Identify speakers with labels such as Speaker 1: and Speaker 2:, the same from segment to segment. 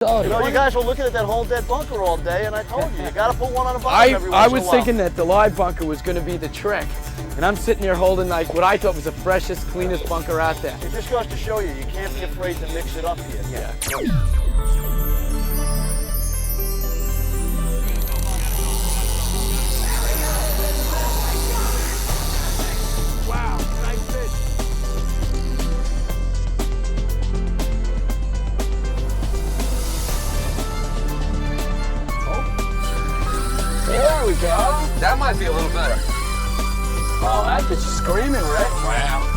Speaker 1: You know, you guys were looking at that whole dead bunker all day, and I told you, you got to put one on the bottom every once in a
Speaker 2: I
Speaker 1: while.
Speaker 2: was thinking that the live bunker was going to be the trick. And I'm sitting there holding like what I thought was the freshest, cleanest bunker out there.
Speaker 1: It just goes to show you, you can't be afraid to mix it up here.
Speaker 2: Yeah.
Speaker 3: Wow, nice fish.
Speaker 2: There we go.
Speaker 3: That might be a little better.
Speaker 2: Oh, that bitch is screaming, Rick.
Speaker 3: Wow.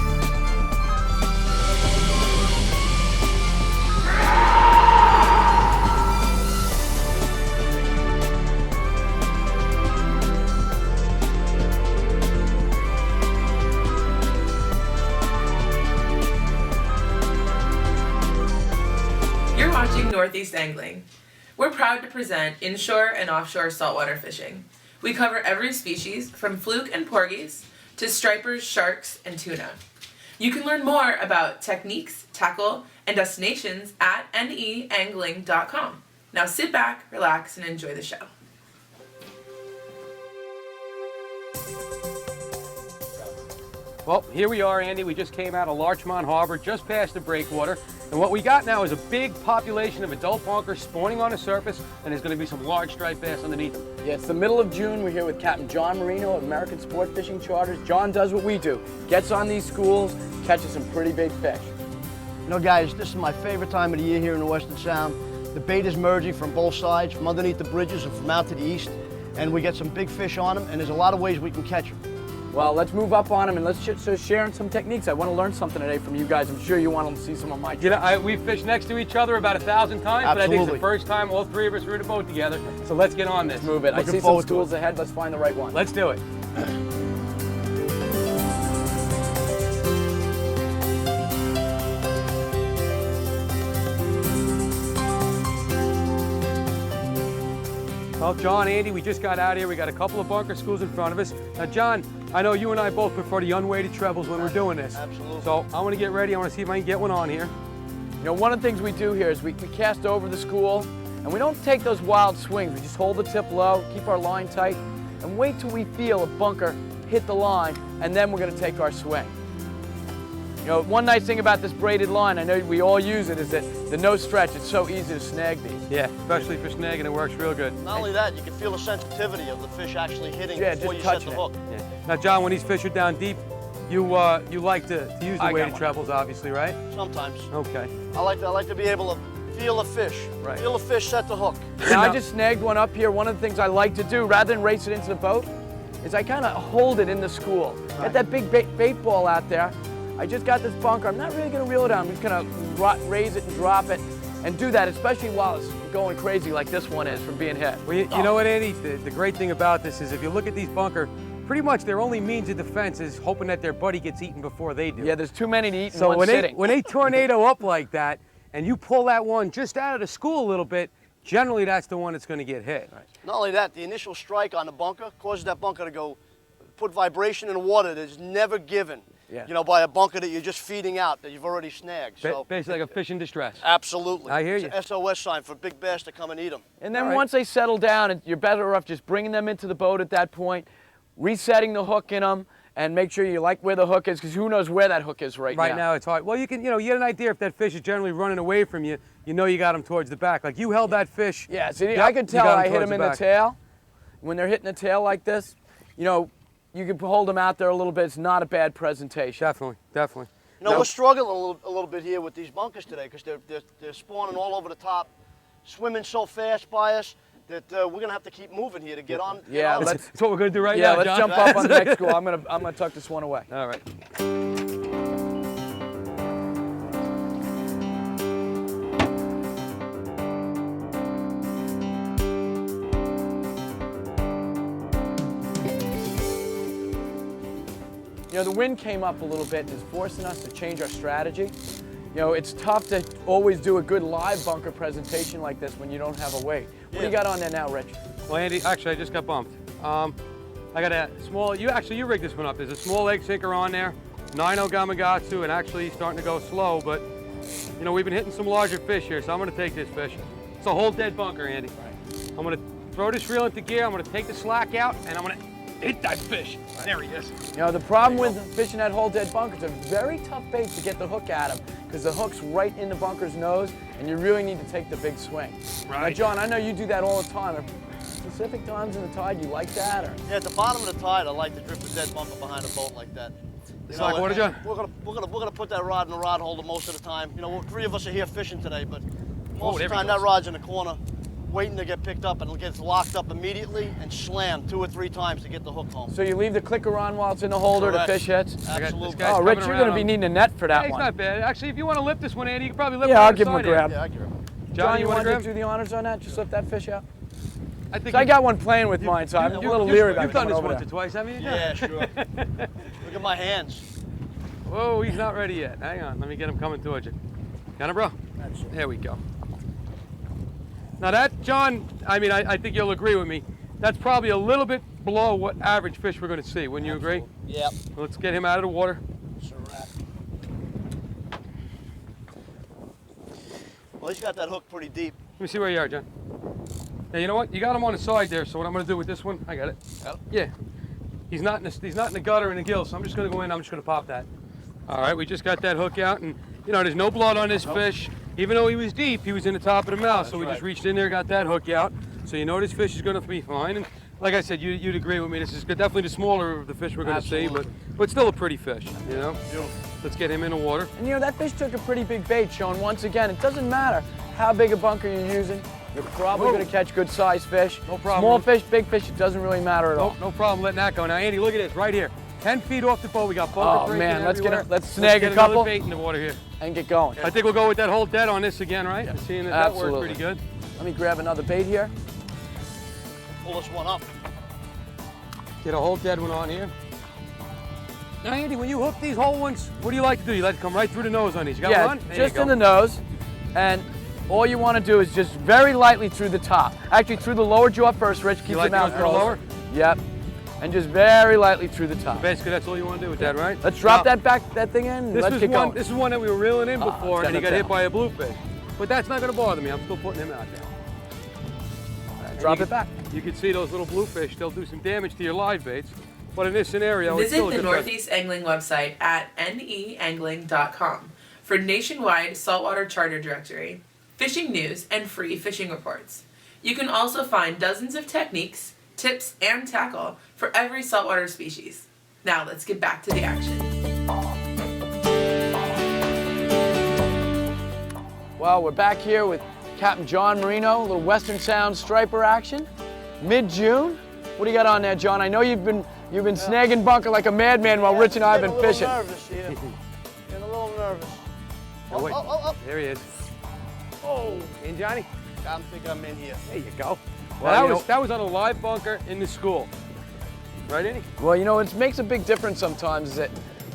Speaker 4: You're watching Northeast Angling. We're proud to present inshore and offshore saltwater fishing. We cover every species from fluke and porgies to stripers, sharks, and tuna. You can learn more about techniques, tackle, and destinations at neangling.com. Now sit back, relax, and enjoy the show.
Speaker 3: Well, here we are, Andy. We just came out of Larchmont Harbor, just past the breakwater. And what we got now is a big population of adult bunkers spawning on the surface, and there's going to be some large striped bass underneath them.
Speaker 2: Yeah, it's the middle of June. We're here with Captain John Marino of American Sport Fishing Charters. John does what we do. Gets on these schools, catches some pretty big fish.
Speaker 1: You know, guys, this is my favorite time of the year here in the Western Sound. The bait is merging from both sides, from underneath the bridges and from out to the east, and we get some big fish on them, and there's a lot of ways we can catch them.
Speaker 2: Well, let's move up on them and let's start sharing some techniques. I want to learn something today from you guys. I'm sure you want to see some of my tricks.
Speaker 3: You know, we've fished next to each other about 1,000 times, but I think it's the
Speaker 1: Absolutely.
Speaker 3: first time all three of us are in a boat together. So let's get on this.
Speaker 2: Move it. I
Speaker 1: Looking
Speaker 2: see some
Speaker 1: forward to
Speaker 2: schools
Speaker 1: it.
Speaker 2: ahead. Let's find the right one.
Speaker 3: Let's do it. Well, John, Andy, we just got out here. We got a couple of bunker schools in front of us. Now, John, I know you and I both prefer the unweighted trebles when we're doing this.
Speaker 1: Absolutely.
Speaker 3: So I want to get ready. I want to see if I can get one on here.
Speaker 2: You know, one of the things we do here is we cast over the school, and we don't take those wild swings. We just hold the tip low, keep our line tight, and wait till we feel a bunker hit the line, and then we're going to take our swing. You know, one nice thing about this braided line, I know we all use it, is that the no stretch. It's so easy to snag these.
Speaker 3: Yeah, especially for snagging, it works real good.
Speaker 1: Not only that, you can feel the sensitivity of the fish actually hitting
Speaker 2: Yeah,
Speaker 1: before
Speaker 2: just
Speaker 1: you set the
Speaker 2: touching it.
Speaker 1: hook.
Speaker 3: Yeah. Now, John, when these fish are down deep, you like to use the
Speaker 2: I got
Speaker 3: weighted
Speaker 2: one.
Speaker 3: trebles, obviously, right?
Speaker 1: Sometimes.
Speaker 3: Okay.
Speaker 1: I like to be able to feel a fish.
Speaker 2: Right.
Speaker 1: Feel a fish set the hook.
Speaker 2: Now, I just snagged one up here. One of the things I like to do, rather than race it into the boat, is I kind of hold it in the school. Got that big bait ball out there. I just got this bunker. I'm not really going to reel it down. I'm just going to raise it and drop it and do that, especially while it's going crazy like this one is from being hit.
Speaker 3: Well, you know what, Andy? The great thing about this is if you look at these bunker, pretty much their only means of defense is hoping that their buddy gets eaten before they do.
Speaker 2: Yeah, there's too many to eat in
Speaker 3: So
Speaker 2: one
Speaker 3: when
Speaker 2: sitting.
Speaker 3: they tornado up like that, and you pull that one just out of the school a little bit, generally that's the one that's going to get hit. Right.
Speaker 1: Not only that, the initial strike on the bunker causes that bunker to go put vibration in the water that is never given.
Speaker 2: Yeah.
Speaker 1: You know, by a bunker that you're just feeding out that you've already snagged. So
Speaker 3: Basically like a fish in distress.
Speaker 1: absolutely.
Speaker 3: I hear you.
Speaker 1: It's an SOS sign for big bass to come and eat them.
Speaker 2: And then
Speaker 3: All right.
Speaker 2: once they settle down, you're better off just bringing them into the boat at that point, resetting the hook in them, and make sure you like where the hook is, because who knows where that hook is right now.
Speaker 3: Right now it's hard. Well, you get an idea if that fish is generally running away from you, you know you got him towards the back. Like you held that fish.
Speaker 2: Yeah, see,
Speaker 3: Yep,
Speaker 2: I could
Speaker 3: you
Speaker 2: tell
Speaker 3: got
Speaker 2: I hit
Speaker 3: towards
Speaker 2: them in the
Speaker 3: back.
Speaker 2: tail. When they're hitting the tail like this, you know, you can hold them out there a little bit. It's not a bad presentation.
Speaker 3: Definitely, definitely.
Speaker 1: You know, we're struggling a little bit here with these bunkers today because they're spawning all over the top, swimming so fast by us that we're going to have to keep moving here to get on.
Speaker 2: Yeah,
Speaker 3: That's what we're going to do right
Speaker 2: Yeah,
Speaker 3: now,
Speaker 2: let's
Speaker 3: John.
Speaker 2: jump up on the next school. I'm gonna tuck this one away.
Speaker 3: All right.
Speaker 2: You know, the wind came up a little bit and is forcing us to change our strategy. You know, it's tough to always do a good live bunker presentation like this when you don't have a weight. What do you got on there now, Rich?
Speaker 3: Well, Andy, actually, I just got bumped. I got a small, you rigged this one up. There's a small leg sinker on there, 9.0 Gamakatsu, and actually he's starting to go slow, but, you know, we've been hitting some larger fish here, so I'm going to take this fish. It's a whole dead bunker, Andy. Right. I'm gonna throw this reel into gear, I'm gonna take the slack out, and I'm gonna hit that fish. Right. There he is.
Speaker 2: You know, the problem with fishing that whole dead bunker, it's a very tough bait to get the hook at him, because the hook's right in the bunker's nose, and you really need to take the big swing. Right. Now, John, I know you do that all the time. Are specific times in the tide you like that, or?
Speaker 1: Yeah, at the bottom of the tide, I like to drift a dead bunker behind a boat like that.
Speaker 3: It's like water, John?
Speaker 1: We're gonna put that rod in the rod holder most of the time. You know, 3 of us are here fishing today, but most of the time that rod's in the corner, waiting to get picked up, and it gets locked up immediately and slammed 2 or 3 times to get the hook home.
Speaker 2: So you leave the clicker on while it's in the holder,
Speaker 1: Correct.
Speaker 2: the fish hits?
Speaker 1: Absolutely.
Speaker 2: Oh, Rich, you're going to be needing a net for that
Speaker 3: He's
Speaker 2: one.
Speaker 3: not bad. Actually, if you want to lift this one, Andy, you can probably lift it.
Speaker 2: Yeah, I'll give him a grab.
Speaker 1: Yeah, I give him.
Speaker 2: John, you want to
Speaker 3: grab?
Speaker 2: do the honors on that? Just lift that fish out?
Speaker 3: I think
Speaker 2: I got one playing with mine, so I'm a little leery about
Speaker 3: You've done
Speaker 2: coming
Speaker 3: this
Speaker 2: over
Speaker 3: once
Speaker 2: there.
Speaker 3: or twice, haven't you?
Speaker 1: Yeah, sure. Look at my hands.
Speaker 3: Whoa, he's not ready yet. Hang on, let me get him coming towards you. Got him, bro?
Speaker 1: That's it.
Speaker 3: There we go. Now that, John, I mean, I think you'll agree with me. That's probably a little bit below what average fish we're going to see. Wouldn't you agree?
Speaker 1: Yep.
Speaker 3: Let's get him out of the water.
Speaker 1: It's a wrap. Well, he's got that hook pretty deep.
Speaker 3: Let me see where you are, John. Now, you know what? You got him on the side there, so what I'm going to do with this one, I got it.
Speaker 1: Yep.
Speaker 3: Yeah. He's not in the gutter in the gill, so I'm just going to go in, I'm just going to pop that. All right, we just got that hook out, and, you know, there's no blood on this fish. Even though he was deep, he was in the top of the mouth, so we just reached in there, got that hook out. So you know this fish is going to be fine. And like I said, you'd agree with me, this is definitely the smaller of the fish we're going to see, but still a pretty fish, you know?
Speaker 1: Beautiful.
Speaker 3: Let's get him in the water.
Speaker 2: And you know, that fish took a pretty big bait, Sean. Once again, it doesn't matter how big a bunker you're using. You're probably going to catch good sized fish.
Speaker 3: No problem.
Speaker 2: Small fish, big fish, it doesn't really matter at all.
Speaker 3: No problem letting that go. Now, Andy, look at this, right here. 10 feet off the boat, we got bunker breaking
Speaker 2: man,
Speaker 3: everywhere.
Speaker 2: let's snag a couple.
Speaker 3: Bait in the water here.
Speaker 2: And get going.
Speaker 3: I think we'll go with that whole dead on this again, right?
Speaker 2: Yeah.
Speaker 3: Seeing that worked
Speaker 2: Absolutely.
Speaker 3: pretty good.
Speaker 2: Let me grab another bait here.
Speaker 1: Pull this one up.
Speaker 3: Get a whole dead one on here. Now, Andy, when you hook these whole ones, what do you like to do? You like to come right through the nose on these. You got one? There
Speaker 2: just
Speaker 3: you go.
Speaker 2: in the nose. And all you want to do is just very lightly through the top. Actually, through the lower jaw first, Rich. Keep
Speaker 3: like
Speaker 2: your mouth
Speaker 3: to go
Speaker 2: closed.
Speaker 3: lower?
Speaker 2: Yep. And just very lightly through the top.
Speaker 3: Basically, that's all you want to do with that, right?
Speaker 2: Let's drop
Speaker 3: Now,
Speaker 2: that thing in and
Speaker 3: This
Speaker 2: let's
Speaker 3: is
Speaker 2: get
Speaker 3: one.
Speaker 2: going.
Speaker 3: This is one that we were reeling in before, and he got hit
Speaker 2: down.
Speaker 3: by a bluefish. But that's not going to bother me. I'm still putting him out there.
Speaker 2: Drop it back.
Speaker 3: You can see those little bluefish. They'll do some damage to your live baits. But in this scenario, it's
Speaker 4: Visit
Speaker 3: still a
Speaker 4: the
Speaker 3: good
Speaker 4: Northeast Angling website at neangling.com for nationwide saltwater charter directory, fishing news, and free fishing reports. You can also find dozens of techniques, tips, and tackle for every saltwater species. Now let's get back to the action.
Speaker 2: Well, we're back here with Captain John Marino, a little Western Sound striper action. Mid-June. What do you got on there, John? I know you've been snagging bunker like a madman while Rich and I have been fishing.
Speaker 1: I'm getting a little nervous.
Speaker 3: Oh, wait.
Speaker 1: Oh.
Speaker 3: There he is.
Speaker 1: Oh.
Speaker 3: In, Johnny?
Speaker 1: I think I'm in here.
Speaker 3: There you go.
Speaker 2: Well,
Speaker 3: Well, that was on a live bunker in the school. Right, Andy?
Speaker 2: Well, you know, it makes a big difference sometimes is that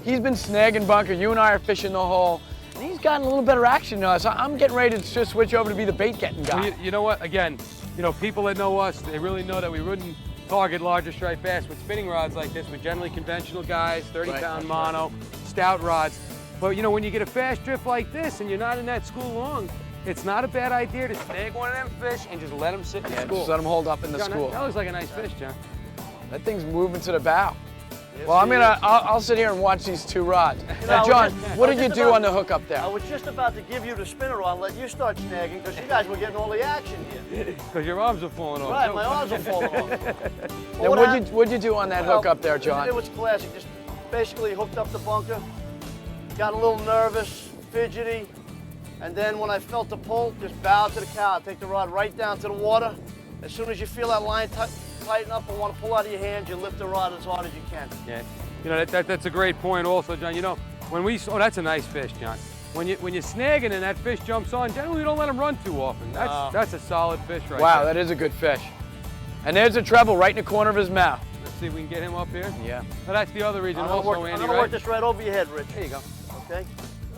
Speaker 2: he's been snagging bunker, you and I are fishing the hole, and he's gotten a little better action than us. I'm getting ready to just switch over to be the bait getting guy.
Speaker 3: Well, you know what? Again, you know, people that know us, they really know that we wouldn't target larger striped bass with spinning rods like this. We're generally conventional guys, 30-pound mono, stout rods. But, you know, when you get a fast drift like this and you're not in that school long, it's not a bad idea to snag one of them fish and just let them sit in the school.
Speaker 2: Just let them hold up in the
Speaker 3: John,
Speaker 2: school.
Speaker 3: That looks like a nice fish, John.
Speaker 2: That thing's moving to the bow.
Speaker 1: Yes,
Speaker 2: Well,
Speaker 1: he is.
Speaker 2: I'll sit here and watch these 2 rods.
Speaker 1: You
Speaker 2: Now,
Speaker 1: know,
Speaker 2: John,
Speaker 1: I
Speaker 2: what
Speaker 1: was
Speaker 2: did you
Speaker 1: just
Speaker 2: do
Speaker 1: about-
Speaker 2: on the hook up
Speaker 1: I
Speaker 2: there?
Speaker 1: was just about to give you the spinner rod and let you start snagging because you guys were getting all the action here.
Speaker 3: Because your arms are falling off.
Speaker 1: Right,
Speaker 3: too.
Speaker 1: my arms are falling off.
Speaker 2: Now, what'd you do on that hook up there, John?
Speaker 1: It was classic. Just basically hooked up the bunker, got a little nervous, fidgety, and then when I felt the pull, just bow to the cow. Take the rod right down to the water. As soon as you feel that line tighten up and want to pull out of your hand, you lift the rod as hard as you can.
Speaker 3: Yeah, you know, that's a great point also, John. You know, when oh, that's a nice fish, John. When you're snagging and that fish jumps on, generally we don't let him run too often. That's a solid fish right
Speaker 2: Wow,
Speaker 3: there.
Speaker 2: that is a good fish. And there's a treble right in the corner of his mouth.
Speaker 3: Let's see if we can get him up here.
Speaker 2: Yeah.
Speaker 3: Well, that's the other reason
Speaker 1: I'm
Speaker 3: also,
Speaker 1: gonna
Speaker 3: Andy,
Speaker 1: work
Speaker 3: right?
Speaker 1: this right over your head, Rich.
Speaker 3: There you go.
Speaker 1: Okay?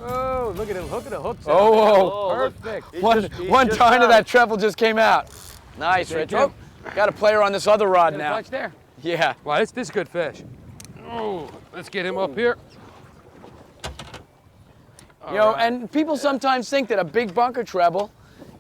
Speaker 3: Oh, look at it. Look at the hooks.
Speaker 2: Oh,
Speaker 1: look.
Speaker 3: Perfect.
Speaker 1: He's
Speaker 2: One
Speaker 1: just
Speaker 2: tine of
Speaker 1: got
Speaker 2: that
Speaker 1: it.
Speaker 2: treble just came out. Nice,
Speaker 3: Thank
Speaker 2: Rich.
Speaker 3: you.
Speaker 2: Oh, got a player on this other rod
Speaker 3: Got a
Speaker 2: now.
Speaker 3: bunch there.
Speaker 2: Yeah.
Speaker 3: Wow, this is good fish. Oh, let's get him up here.
Speaker 2: You know, and people sometimes think that a big bunker treble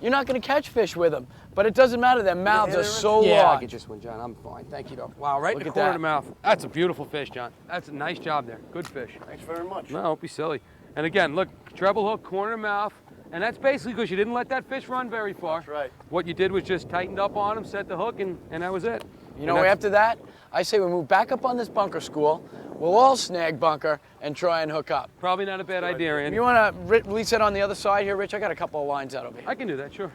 Speaker 2: you're not going to catch fish with them. But it doesn't matter. Their mouths are so
Speaker 3: Yeah, I'll
Speaker 2: large.
Speaker 3: get this one, John. I'm fine. Thank you, though. Wow, right in
Speaker 2: Look
Speaker 3: the
Speaker 2: at
Speaker 3: corner
Speaker 2: that.
Speaker 3: of the mouth. That's a beautiful fish, John. That's a nice job there. Good fish.
Speaker 1: Thanks very much.
Speaker 3: No, don't be silly. And again, look, treble hook, corner of mouth. And that's basically because you didn't let that fish run very far.
Speaker 1: That's right.
Speaker 3: What you did was just tightened up on him, set the hook, and that was it.
Speaker 2: You know, after that, I say we move back up on this bunker school. We'll all snag bunker and try and hook up.
Speaker 3: Probably not a bad idea,
Speaker 2: If
Speaker 3: Andy.
Speaker 2: you want to release it on the other side here, Rich, I got a couple of lines out over here.
Speaker 3: I can do that, sure.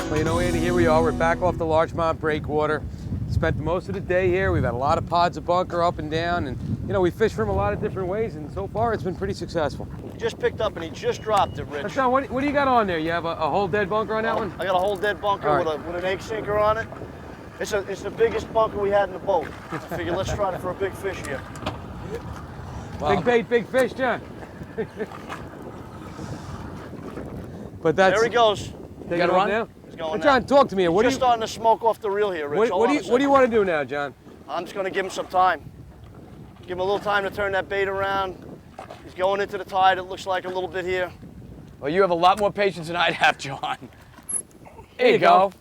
Speaker 3: Well, you know, Andy, here we are. We're back off the largemouth breakwater. Spent most of the day here. We've had a lot of pods of bunker up and down, and you know, we fished from a lot of different ways, and so far it's been pretty successful.
Speaker 1: He just picked up and he just dropped it, Rich.
Speaker 3: John, what do you got on there? You have a whole dead bunker on that one?
Speaker 1: I got a whole dead bunker
Speaker 3: All right.
Speaker 1: with an egg sinker on it. It's the biggest bunker we had in the boat. I figured let's try it for a big fish here.
Speaker 2: Wow.
Speaker 3: Big bait, big fish, John. But that's.
Speaker 1: There he goes.
Speaker 3: Take
Speaker 2: gotta
Speaker 3: it off
Speaker 2: run?
Speaker 3: now?
Speaker 1: He's going
Speaker 3: John,
Speaker 1: now.
Speaker 3: talk to me. What do
Speaker 1: Just
Speaker 3: you?
Speaker 1: starting to smoke off the reel here, Rich.
Speaker 3: What do you want to do now, John?
Speaker 1: I'm just going to give him some time. Give him a little time to turn that bait around. He's going into the tide, it looks like a little bit here.
Speaker 2: Well, you have a lot more patience than I'd have, John. There you go.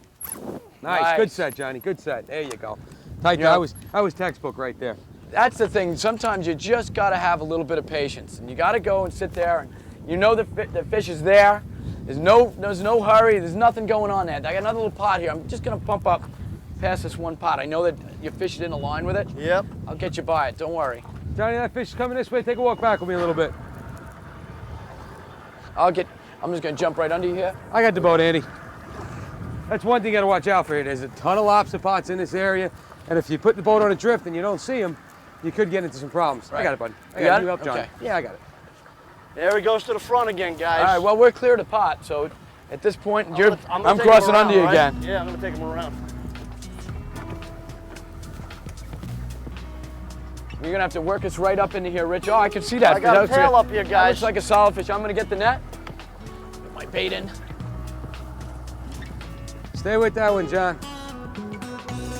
Speaker 3: Nice. Good set, Johnny. Good set. There you go. Tight.
Speaker 2: Yeah.
Speaker 3: I was textbook right there.
Speaker 2: That's the thing. Sometimes you just got to have a little bit of patience, and you got to go and sit there, and you know the fish is there. There's no hurry. There's nothing going on there. I got another little pot here. I'm just gonna pump up past this one pot. I know that your fish didn't align with it.
Speaker 1: Yep.
Speaker 2: I'll get you by it. Don't worry.
Speaker 3: Johnny, that fish is coming this way. Take a walk back with me a little bit.
Speaker 2: I'm just gonna jump right under you here.
Speaker 3: I got the boat, Andy. That's one thing you gotta watch out for. There's a ton of lobster pots in this area, and if you put the boat on a drift and you don't see them, you could get into some problems.
Speaker 2: Right.
Speaker 3: I got it, buddy. I
Speaker 2: You
Speaker 3: got
Speaker 2: got
Speaker 3: it. You
Speaker 2: it?
Speaker 3: help, Johnny.
Speaker 2: Okay.
Speaker 3: Yeah, I got it.
Speaker 1: There he goes to the front again, guys.
Speaker 2: All right. Well, we're clear of the pot, so at this point,
Speaker 1: I'm gonna
Speaker 2: I'm
Speaker 1: take him
Speaker 2: crossing
Speaker 1: around,
Speaker 2: under you
Speaker 1: right?
Speaker 2: again.
Speaker 1: Yeah, I'm going to take him around.
Speaker 2: You're gonna have to work us right up into here, Rich. Oh, I can see that.
Speaker 1: I got a
Speaker 2: That
Speaker 1: tail
Speaker 2: looks-
Speaker 1: up here,
Speaker 2: That
Speaker 1: guys.
Speaker 2: looks like a solid fish. I'm gonna get the net. Get my bait in.
Speaker 3: Stay with that one, John.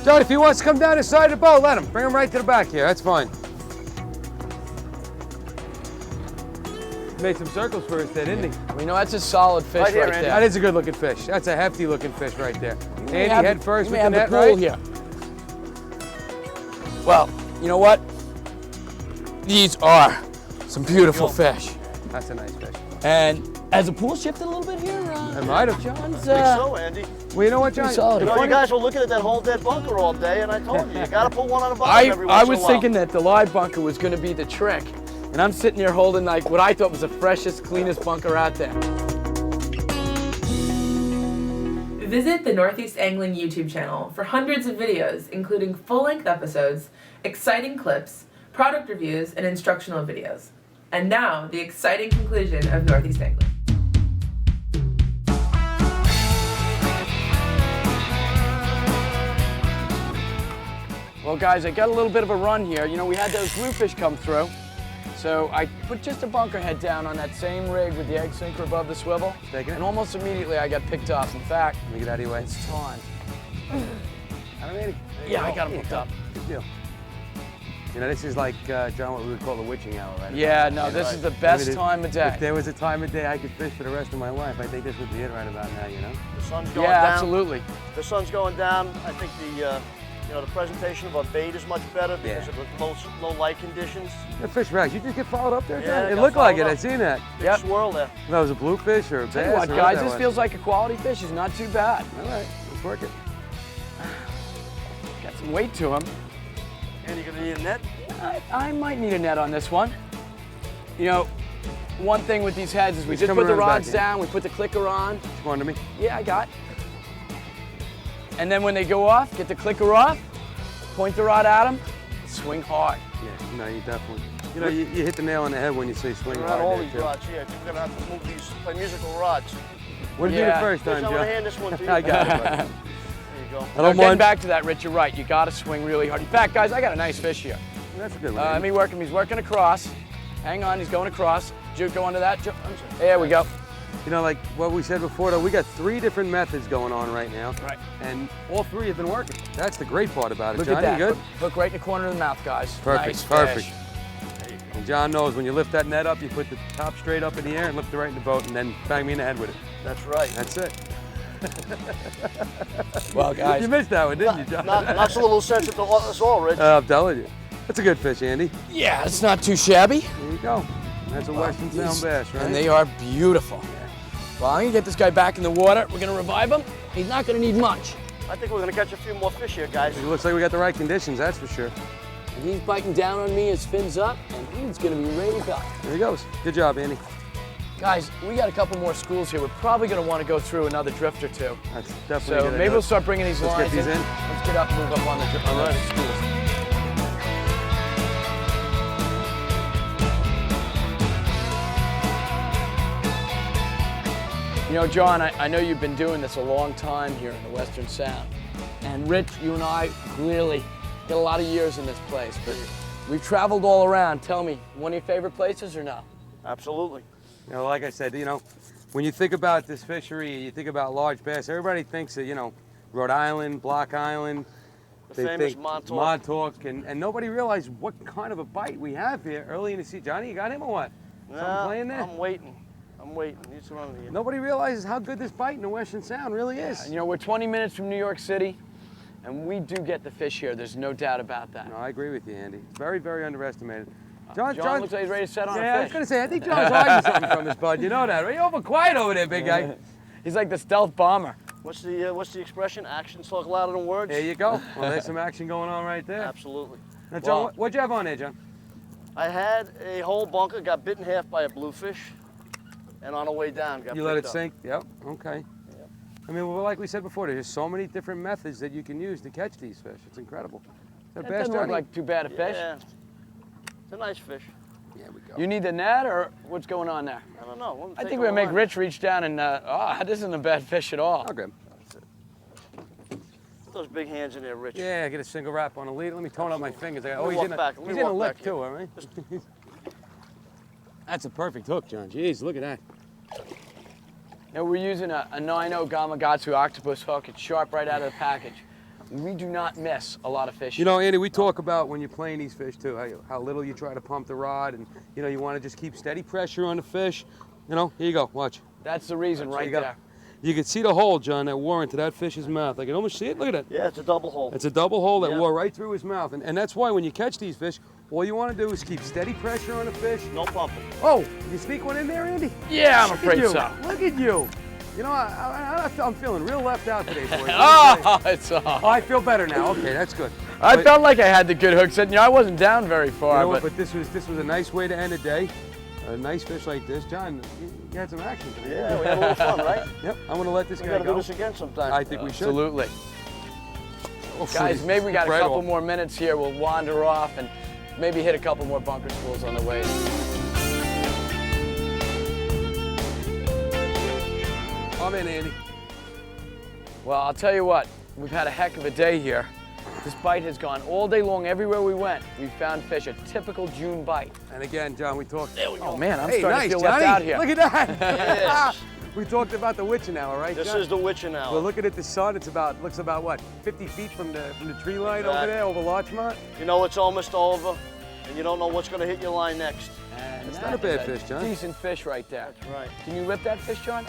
Speaker 3: John, if he wants to come down the side of the boat, let him. Bring him right to the back here. That's fine. Made some circles for us there, didn't he?
Speaker 2: We know that's a solid fish
Speaker 1: Right here,
Speaker 2: right
Speaker 1: Andy.
Speaker 2: there.
Speaker 3: That is a good looking fish. That's a hefty looking fish right there.
Speaker 2: You may
Speaker 3: Andy,
Speaker 2: have
Speaker 3: head
Speaker 2: the-
Speaker 3: first
Speaker 2: you
Speaker 3: with
Speaker 2: may
Speaker 3: the
Speaker 2: have
Speaker 3: net,
Speaker 2: pool
Speaker 3: right?
Speaker 2: here. Well, you know what? These are some beautiful fish.
Speaker 3: That's a nice fish.
Speaker 2: And has the pool shifted a little bit here?
Speaker 3: It might have.
Speaker 2: John's,
Speaker 1: I think so, Andy.
Speaker 3: Well, you know what, John?
Speaker 2: Pretty solid.
Speaker 1: You know, you guys were looking at that whole dead bunker all day, and I told you, you got to put one on the bottom every once
Speaker 2: I
Speaker 1: in a
Speaker 2: was
Speaker 1: while.
Speaker 2: thinking that the live bunker was going to be the trick. And I'm sitting here holding like what I thought was the freshest, cleanest bunker out there.
Speaker 4: Visit the Northeast Angling YouTube channel for hundreds of videos, including full-length episodes, exciting clips, product reviews, and instructional videos. And now, the exciting conclusion of Northeast Angling.
Speaker 2: Well, guys, I got a little bit of a run here. You know, we had those bluefish come through. So I put just a bunker head down on that same rig with the egg sinker above the swivel.
Speaker 3: Take it.
Speaker 2: And almost immediately I got picked up. In fact,
Speaker 3: Let me get out of your way.
Speaker 2: it's time.
Speaker 3: I'm ready.
Speaker 2: Yeah, I got him hooked up.
Speaker 3: Good deal. You know, this is like, John, what we would call the witching hour, right?
Speaker 2: Yeah, no, this is the best
Speaker 3: If-
Speaker 2: time of
Speaker 3: If
Speaker 2: day.
Speaker 3: there was a time of day I could fish for the rest of my life, I think this would be it right about now, you know?
Speaker 1: The sun's going
Speaker 2: Yeah,
Speaker 1: down.
Speaker 2: absolutely.
Speaker 1: The sun's going down. I think the the presentation of our bait is much better because
Speaker 3: Yeah.
Speaker 1: of the low light conditions.
Speaker 3: The fish rags, you just get followed up there,
Speaker 1: Yeah,
Speaker 3: John?
Speaker 1: I
Speaker 3: It
Speaker 1: got
Speaker 3: looked like it,
Speaker 1: followed
Speaker 3: I
Speaker 1: up.
Speaker 3: seen that.
Speaker 1: Big
Speaker 2: Yep.
Speaker 1: swirl there.
Speaker 3: If that was a bluefish or a bass.
Speaker 2: Tell you what,
Speaker 3: or
Speaker 2: guys,
Speaker 3: that
Speaker 2: this
Speaker 3: was.
Speaker 2: feels like a quality fish. It's not too bad.
Speaker 3: All right, let's work it.
Speaker 2: Got some weight to him.
Speaker 1: And you're gonna need a net.
Speaker 2: I might need a net on this one. You know, one thing with these heads is we
Speaker 3: He's
Speaker 2: just
Speaker 3: coming
Speaker 2: put the
Speaker 3: around the back,
Speaker 2: rods
Speaker 3: yeah.
Speaker 2: down, we put the clicker on.
Speaker 3: Come on to me.
Speaker 2: Yeah, I got. And then when they go off, get the clicker off, point the rod at them, swing hard.
Speaker 3: Yeah, no, you definitely. You know, you hit the nail on the head when you say swing
Speaker 1: We're
Speaker 3: hard
Speaker 1: on all
Speaker 3: there,
Speaker 1: these
Speaker 3: too.
Speaker 1: rods here. I think we're gonna have to move these, play musical rods.
Speaker 3: Wouldn't be
Speaker 2: Yeah.
Speaker 3: the first
Speaker 1: Chris,
Speaker 3: time,
Speaker 1: I'm gonna
Speaker 3: Joe.
Speaker 1: hand this one to you.
Speaker 3: I got it, buddy.
Speaker 1: There you go.
Speaker 3: I
Speaker 2: Now,
Speaker 3: don't
Speaker 2: getting
Speaker 3: mind.
Speaker 2: back to that, Rich, you're right. You got to swing really hard. In fact, guys, I got a nice fish here.
Speaker 3: That's a good one.
Speaker 2: He's working across. Hang on, he's going across. Juke, go under that. Juke. There we go.
Speaker 3: You know, like what we said before, though, we got 3 different methods going on right now.
Speaker 2: Right.
Speaker 3: And all 3 have been working. That's the great part about it,
Speaker 2: Look
Speaker 3: John.
Speaker 2: at that.
Speaker 3: You good?
Speaker 2: Hook right in the corner of the mouth, guys.
Speaker 3: Perfect,
Speaker 2: Nice
Speaker 3: perfect.
Speaker 2: fish.
Speaker 3: And John knows when you lift that net up, you put the top straight up in the air and lift it right in the boat and then bang me in the head with it.
Speaker 1: That's right.
Speaker 3: That's it.
Speaker 2: Well, guys.
Speaker 3: You missed that one, didn't you, John?
Speaker 1: Knocks a little sense into us all, Rich.
Speaker 3: I'm telling you. That's a good fish, Andy.
Speaker 2: Yeah, it's not too shabby.
Speaker 3: There you go. That's a Western Sound bass, right?
Speaker 2: And they are beautiful. Well, I'm gonna get this guy back in the water. We're gonna revive him. He's not gonna need much.
Speaker 1: I think we're gonna catch a few more fish here, guys.
Speaker 3: It looks like we got the right conditions, that's for sure.
Speaker 2: And he's biting down on me, his fin's up, and he's gonna be ready to go.
Speaker 3: There he goes. Good job, Andy.
Speaker 2: Guys, we got a couple more schools here. We're probably gonna want to go through another drift or two.
Speaker 3: That's definitely
Speaker 2: So
Speaker 3: a good
Speaker 2: maybe
Speaker 3: idea.
Speaker 2: we'll start bringing these
Speaker 3: Let's
Speaker 2: lines
Speaker 3: get these in.
Speaker 2: Let's get up and move up on the schools. You know, John, I know you've been doing this a long time here in the Western Sound. And Rich, you and I clearly got a lot of years in this place, but we've traveled all around. Tell me, one of your favorite places or no?
Speaker 1: Absolutely.
Speaker 3: You know, like I said, you know, when you think about this fishery, you think about large bass, everybody thinks of, you know, Rhode Island, Block Island.
Speaker 1: The famous Montauk.
Speaker 3: And nobody realized what kind of a bite we have here early in the season. Johnny, you got him or what? Something playing there?
Speaker 1: I'm waiting. He's running here.
Speaker 3: Nobody realizes how good this bite in the Western Sound really is.
Speaker 2: And, you know, we're 20 minutes from New York City, and we do get the fish here. There's no doubt about that.
Speaker 3: No, I agree with you, Andy. It's very, very underestimated.
Speaker 2: John looks like he's ready to set on a
Speaker 3: Yeah, I was
Speaker 2: fish.
Speaker 3: going to say, I think John's hiding something from his bud. You know that, right? You're over quiet over there, big guy.
Speaker 2: He's like the stealth bomber.
Speaker 1: What's the expression? Actions talk louder than words.
Speaker 3: There you go. Well, there's some action going on right there.
Speaker 1: Absolutely.
Speaker 3: Now, John,
Speaker 2: Well-
Speaker 3: what'd you have on there, John?
Speaker 1: I had a whole bunker, got bit in half by a bluefish, and on the way down got
Speaker 3: You let it
Speaker 1: picked up.
Speaker 3: sink? Yep. Okay.
Speaker 1: Yep.
Speaker 3: I mean, well, like we said before, there's so many different methods that you can use to catch these fish. It's incredible. Is
Speaker 2: That doesn't look like too bad a fish.
Speaker 1: Yeah. It's a nice fish.
Speaker 3: There we go.
Speaker 2: You need the net, or what's going on there?
Speaker 1: I don't know.
Speaker 2: I think we're gonna make Rich reach down and, this isn't a bad fish at all.
Speaker 3: Okay.
Speaker 1: Put those big hands in there, Rich.
Speaker 3: Yeah, get a single wrap on a lead. Let me tone up my fingers.
Speaker 1: Let me
Speaker 3: Oh, he's
Speaker 1: walk
Speaker 3: in a,
Speaker 1: back. Let me
Speaker 3: he's in a
Speaker 1: walk
Speaker 3: lick
Speaker 1: back
Speaker 3: too, all right? That's a perfect hook, John. Jeez, look at that.
Speaker 2: Now, we're using a 9.0 Gamakatsu octopus hook. It's sharp right out of the package. We do not miss a lot of fish.
Speaker 3: You know, Andy, we talk about when you're playing these fish too, how little you try to pump the rod, and you know, you want to just keep steady pressure on the fish. You know, here you go, watch.
Speaker 2: That's the reason right
Speaker 3: you go.
Speaker 2: there.
Speaker 3: You can see the hole, John, that wore into that fish's mouth. I can almost see it. Look at that.
Speaker 1: Yeah, it's a double hole.
Speaker 3: It's a double hole that
Speaker 1: Yeah.
Speaker 3: wore right through his mouth, and that's why when you catch these fish, all you want to do is keep steady pressure on the fish.
Speaker 1: No pumping.
Speaker 3: Oh, you sneak one in there, Andy?
Speaker 2: Yeah, I'm
Speaker 3: Look
Speaker 2: afraid
Speaker 3: at you.
Speaker 2: so.
Speaker 3: Look at you. You know, I'm feeling real left out today, boys.
Speaker 2: Oh, it's
Speaker 3: Oh, I feel better now. Okay, that's good.
Speaker 2: I
Speaker 3: But-
Speaker 2: felt like I had the good hook set. You know, I wasn't down very
Speaker 3: You
Speaker 2: far,
Speaker 3: know what,
Speaker 2: but
Speaker 3: but this was a nice way to end a day. A nice fish like this, John. You had some action today.
Speaker 1: Yeah, we had a little fun, right?
Speaker 3: Yep. I'm gonna let this
Speaker 1: We
Speaker 3: guy
Speaker 1: got to do
Speaker 3: go.
Speaker 1: this again sometime.
Speaker 3: I think we should.
Speaker 2: absolutely.
Speaker 3: Oh,
Speaker 2: Guys, maybe we got a
Speaker 3: right
Speaker 2: couple
Speaker 3: off.
Speaker 2: more minutes here. We'll wander off and maybe hit a couple more bunker schools on the way.
Speaker 3: I'm in, Andy.
Speaker 2: Well, I'll tell you what, we've had a heck of a day here. This bite has gone all day long everywhere we went. We found fish, a typical June bite.
Speaker 3: And again, John, we talked. There we go.
Speaker 2: Oh man, I'm
Speaker 3: Hey,
Speaker 2: starting
Speaker 3: nice,
Speaker 2: to feel
Speaker 3: Johnny.
Speaker 2: left out here.
Speaker 3: Look at that.
Speaker 1: Yes.
Speaker 3: We talked about the witching hour, right?
Speaker 1: This
Speaker 3: John?
Speaker 1: is the witching hour.
Speaker 3: Well, looking at the sun, looks about what, 50 feet from the tree line over
Speaker 1: Exactly.
Speaker 3: there, over Larchmont.
Speaker 1: You know it's almost over, and you don't know what's going to hit your line next.
Speaker 2: And
Speaker 3: It's
Speaker 2: that
Speaker 3: not a bad
Speaker 2: is
Speaker 3: fish, John.
Speaker 2: Decent fish right there.
Speaker 1: That's right.
Speaker 2: Can you rip that fish, John?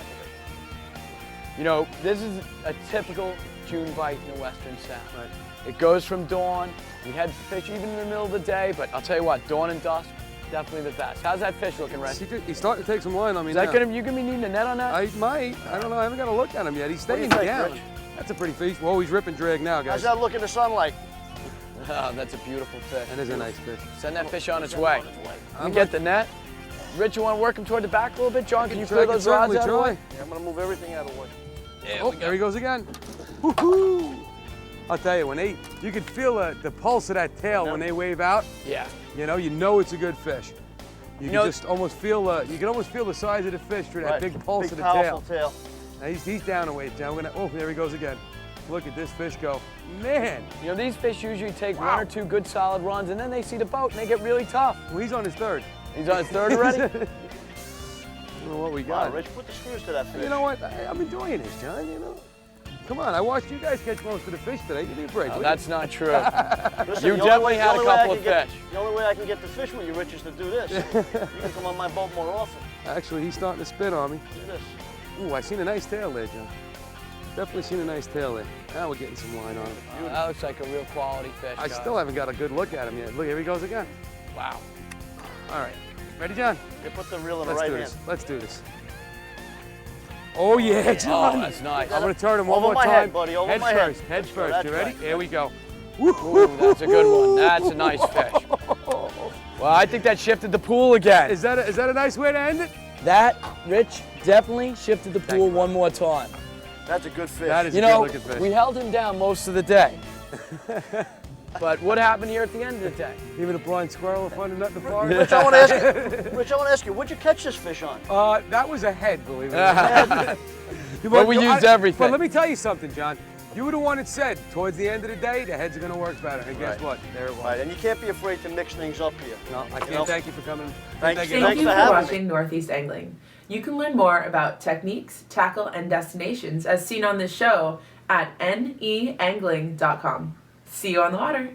Speaker 2: You know, this is a typical June bite in the Western Sound.
Speaker 3: Right.
Speaker 2: It goes from dawn. We had fish even in the middle of the day, but I'll tell you what, dawn and dusk, definitely the best. How's that fish looking, Red?
Speaker 3: He's starting to take some line on me
Speaker 2: Is
Speaker 3: now.
Speaker 2: that you gonna be needing a net on that?
Speaker 3: I might. I don't know. I haven't got a look at him yet. He's
Speaker 1: What do you
Speaker 3: staying
Speaker 1: think,
Speaker 3: down.
Speaker 1: Rich?
Speaker 3: That's a pretty fish. Well, he's rip and drag now,
Speaker 1: How's
Speaker 3: guys.
Speaker 1: that look in the sunlight?
Speaker 2: Oh, that's a beautiful fish.
Speaker 3: That is a nice fish.
Speaker 2: Send that fish on its way.
Speaker 1: On its way.
Speaker 2: Let me get the net. Rich, you want to work him toward the back a little bit? John, can you
Speaker 3: Try-
Speaker 2: clear
Speaker 3: can
Speaker 2: those rods
Speaker 3: certainly
Speaker 2: out of the way?
Speaker 3: try.
Speaker 1: Yeah, I'm going to move everything out of the way.
Speaker 3: Oh, there he goes again. Woohoo! I'll tell you, you can feel the pulse of that tail when they wave out.
Speaker 2: Yeah.
Speaker 3: You know it's a good fish. You
Speaker 2: know-
Speaker 3: can just almost feel the size of the fish through that
Speaker 1: Right.
Speaker 3: big pulse of the
Speaker 1: powerful
Speaker 3: tail.
Speaker 1: tail.
Speaker 3: Now he's down a weight, John. Oh, there he goes again. Look at this fish go. Man,
Speaker 2: You know, these fish usually take one or two good solid runs, and then they see the boat, and they get really tough.
Speaker 3: well, he's on his third.
Speaker 2: He's on his third already?
Speaker 3: don't know what we
Speaker 1: Wow,
Speaker 3: got.
Speaker 1: Rich, put the screws to that fish.
Speaker 3: You know what? I'm enjoying this, John, you know. Come on, I watched you guys catch most of the fish today. Give me a break.
Speaker 2: No,
Speaker 3: will
Speaker 2: that's not true.
Speaker 1: Listen,
Speaker 2: You
Speaker 1: the only
Speaker 2: definitely
Speaker 1: way- the
Speaker 2: had a
Speaker 1: only way I
Speaker 2: couple
Speaker 1: can
Speaker 2: of
Speaker 1: get-
Speaker 2: fish.
Speaker 1: The only way I can get the fish with you, Rich, is to do this. You can come on my boat more often.
Speaker 3: you? Actually, he's starting to spin on me.
Speaker 1: Look at this.
Speaker 3: Ooh, I seen a nice tail there, John. Definitely seen a nice tail there. Now we're getting some line on him.
Speaker 2: That looks like a real quality fish.
Speaker 3: I
Speaker 2: guys.
Speaker 3: still haven't got a good look at him yet. Look, here he goes again.
Speaker 2: Wow.
Speaker 3: All right. Ready, John?
Speaker 1: You put the reel in the
Speaker 3: Let's
Speaker 1: right
Speaker 3: do
Speaker 1: hand.
Speaker 3: this. Let's do this. Oh, yeah, John.
Speaker 2: Oh, that's nice.
Speaker 3: I'm going to turn him one
Speaker 1: Over
Speaker 3: more
Speaker 1: my
Speaker 3: time.
Speaker 1: head, buddy, over
Speaker 3: head
Speaker 1: my head.
Speaker 3: first. Head
Speaker 1: Let's go,
Speaker 3: first.
Speaker 1: that's
Speaker 3: You ready?
Speaker 1: right.
Speaker 3: Here we go.
Speaker 2: Ooh, that's a good one. That's a nice fish. Well, I think that shifted the pool again.
Speaker 3: Is that a nice way to end it?
Speaker 2: That, Rich, definitely shifted the pool
Speaker 3: you.
Speaker 2: one more time.
Speaker 1: That's a good fish.
Speaker 3: That is
Speaker 2: You
Speaker 3: a
Speaker 2: know,
Speaker 3: good-looking fish.
Speaker 2: we held him down most of the day. But what happened here at the end of the day?
Speaker 3: Even a blind squirrel will find a nut in the park.
Speaker 1: Rich, I want to ask you. Rich, I want to ask you. What'd you catch this fish on?
Speaker 3: That was a head, believe it or not.
Speaker 2: But we used everything.
Speaker 3: But let me tell you something, John. You were the one that said, towards the end of the day, the heads are going to work better. And guess
Speaker 2: Right.
Speaker 3: what? There it was.
Speaker 1: Right, and you can't be afraid to mix things up here.
Speaker 3: No, I can't
Speaker 1: know?
Speaker 3: thank you for coming.
Speaker 1: Thank you.
Speaker 4: Thank
Speaker 1: Thanks
Speaker 4: you
Speaker 1: for
Speaker 4: for
Speaker 1: having me.
Speaker 4: watching Northeast Angling. You can learn more about techniques, tackle, and destinations as seen on this show at neangling.com. See you on the water.